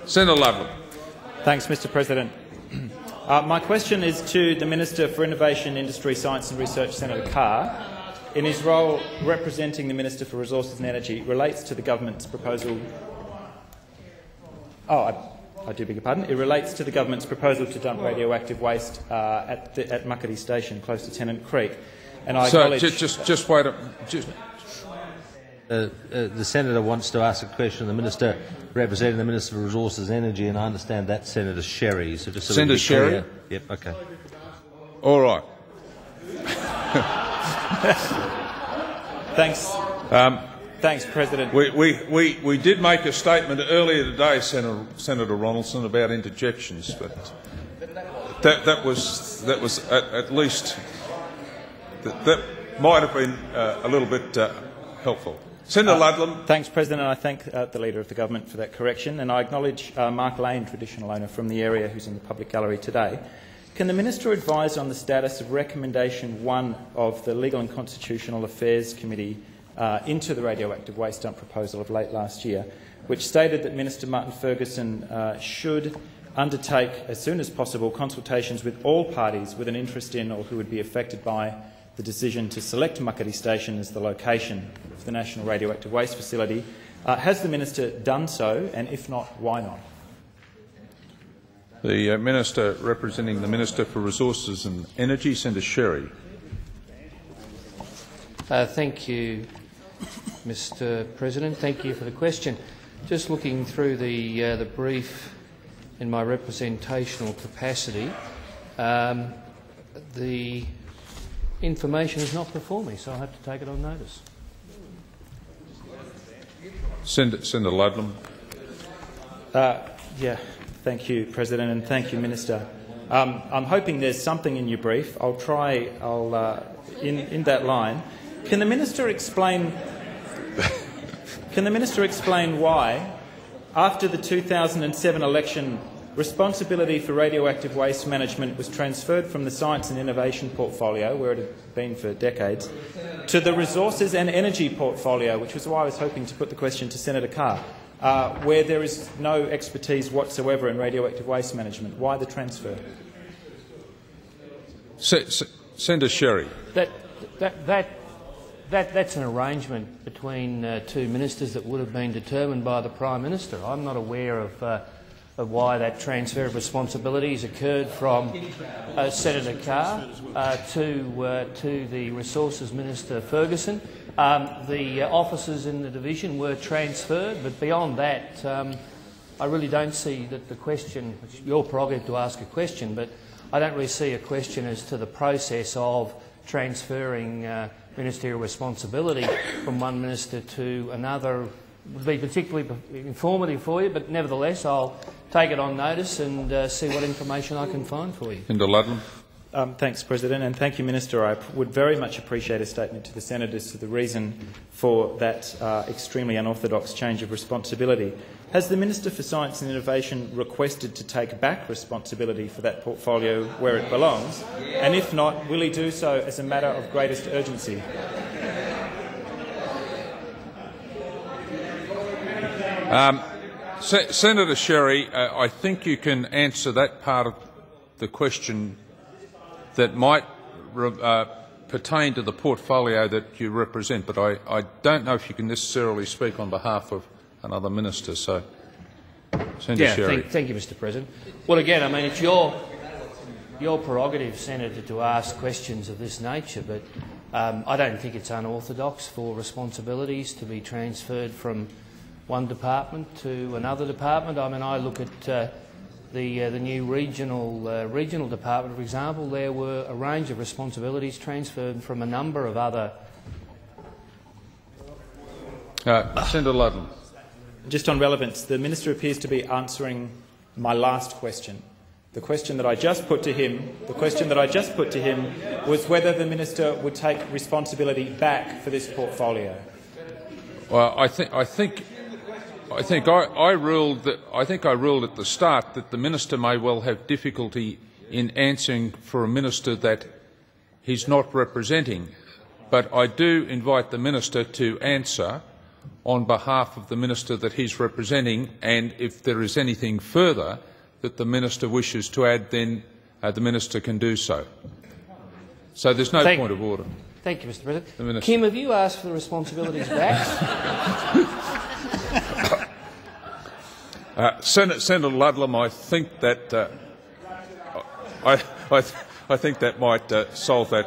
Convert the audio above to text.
Senator Ludlam. Thanks, Mr President. My question is to the Minister for Innovation, Industry, Science and Research, Senator Carr. In his role representing the Minister for Resources and Energy, relates to the government's proposal. I do beg your pardon. It relates to the government's proposal to dump radioactive waste at Muckaty Station, close to Tennant Creek. And I acknowledge. Just wait. The senator wants to ask a question. The minister representing the Minister for Resources and Energy, and I understand that's Senator Sherry. So just so Senator Sherry. Yep. Okay. All right. Thanks. Thanks, President. We did make a statement earlier today, Senator Ronaldson, about interjections, but that was at least that might have been a little bit helpful. Senator Ludlam. Thanks, President. I thank the Leader of the Government for that correction, and I acknowledge Mark Lane, traditional owner from the area, who's in the public gallery today. Can the Minister advise on the status of Recommendation 1 of the Legal and Constitutional Affairs Committee into the radioactive waste dump proposal of late last year, which stated that Minister Martin Ferguson should undertake, as soon as possible, consultations with all parties with an interest in or who would be affected by the decision to select Muckaty Station as the location of the National Radioactive Waste Facility. Has the Minister done so, and if not, why not? The Minister representing the Minister for Resources and Energy, Senator Sherry. Thank you, Mr President. Thank you for the question. Just looking through the brief in my representational capacity, the information is not before me, so I'll have to take it on notice. Senator Ludlam. Yeah. Thank you, President, and thank you, Minister. I'm hoping there's something in your brief. I'll try. In that line, can the Minister explain? Can the Minister explain why, after the 2007 election, responsibility for radioactive waste management was transferred from the Science and Innovation portfolio, where it had been for decades, to the Resources and Energy portfolio, which was why I was hoping to put the question to Senator Carr, where there is no expertise whatsoever in radioactive waste management. Why the transfer? Senator Sherry. That's an arrangement between two ministers that would have been determined by the Prime Minister. I'm not aware of why that transfer of responsibilities occurred from Senator Carr to the Resources Minister Ferguson. The officers in the division were transferred, but beyond that, I really don't see that the question. It's your prerogative to ask a question, but I don't really see a question as to the process of transferring ministerial responsibility from one minister to another. It would be particularly informative for you, but nevertheless, I'll take it on notice and see what information I can find for you. Senator Ludlam. Thanks, President, and thank you, Minister. I would very much appreciate a statement to the senators to the reason for that extremely unorthodox change of responsibility. Has the Minister for Science and Innovation requested to take back responsibility for that portfolio where it belongs? And if not, will he do so as a matter of greatest urgency? Senator Sherry, I think you can answer that part of the question that might pertain to the portfolio that you represent, but I don't know if you can necessarily speak on behalf of another minister. So, Senator Sherry. Thank you, Mr President. Well, again, I mean, it's your prerogative, Senator, to ask questions of this nature, but I don't think it's unorthodox for responsibilities to be transferred from one department to another department. I mean, I look at the new regional department, for example. There were a range of responsibilities transferred from a number of other. Senator Ludlam. Just on relevance, the Minister appears to be answering my last question. The question that I just put to him, was whether the Minister would take responsibility back for this portfolio. Well, I think I ruled at the start that the Minister may well have difficulty in answering for a minister that he's not representing. But I do invite the Minister to answer on behalf of the minister that he's representing, and if there is anything further that the minister wishes to add, then the minister can do so. So there's no point of order. Thank you, Mr. President. Kim, have you asked for the responsibilities back? Senator Ludlam, I think that I think that might solve that.